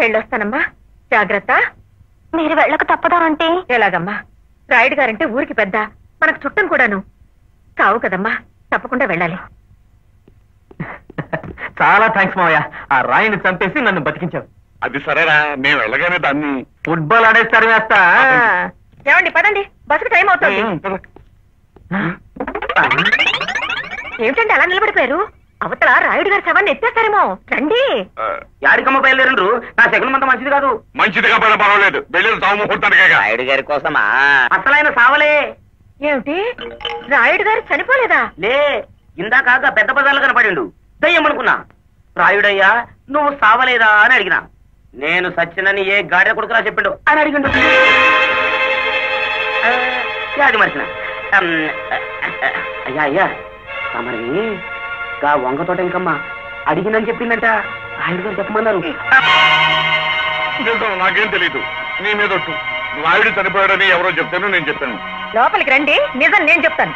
వెళ్ళొస్తానమ్మా, జాగ్రత్త. మీరు వెళ్ళక తప్పదా అంటే? ఎలాగమ్మా, రాయుడు గారంటే ఊరికి పెద్ద, మనకు చుట్టం కూడాను. కావు కదమ్మా, తప్పకుండా వెళ్ళాలి. చాలా థ్యాంక్స్ మావయ్య, ఆ రాయిని చంపేసి నన్ను బతికించావు. అది సరేరా, మేము వెళ్ళగానే దాన్ని ఫుట్బాల్ ఆడేస్తారు వేస్తా. ఏమండి పదండి, బస్సుకు టైం అవుతుంది. ఏమిటండి అలా నిలబడిపోయారు? అవతల రాయుడు గారి శవాన్ని ఎత్తేస్తారేమో, రండి. యాడికమ్మ బయలుదేరండ్రు, నా శకునం అంత మంచిది కాదు. మంచిదిగా పైన పర్వాలేదు, వెళ్ళిన సాగు ముహూర్తానికే. రాయుడు గారి కోసమా? అసలైన సావలే. ఏమిటి, రాయుడు గారు చనిపోలేదా? లే, ఇందాక పెద్ద పదాలు కనపడిండు, దయ్యమనుకున్నా. రాయుడయ్యా నువ్వు సావలేదా అని అడిగినా. నేను సచ్చినని ఏ గాడిద కొడుకురా చెప్పిండు అని అడిగిండు. అది మరిచిన అయ్యా అయ్యా మరి గా వంగ తోట ఇంకమ్మా అడిగిందని చెప్పిందంట. రాయుడు గారు చెప్పమన్నారు. నాకేం తెలీదు, నీ మీద రాయుడు చనిపోయాడని ఎవరో చెప్తాను, నేను చెప్పాను. లోపలికి రండి, నిజం నేను చెప్తాను.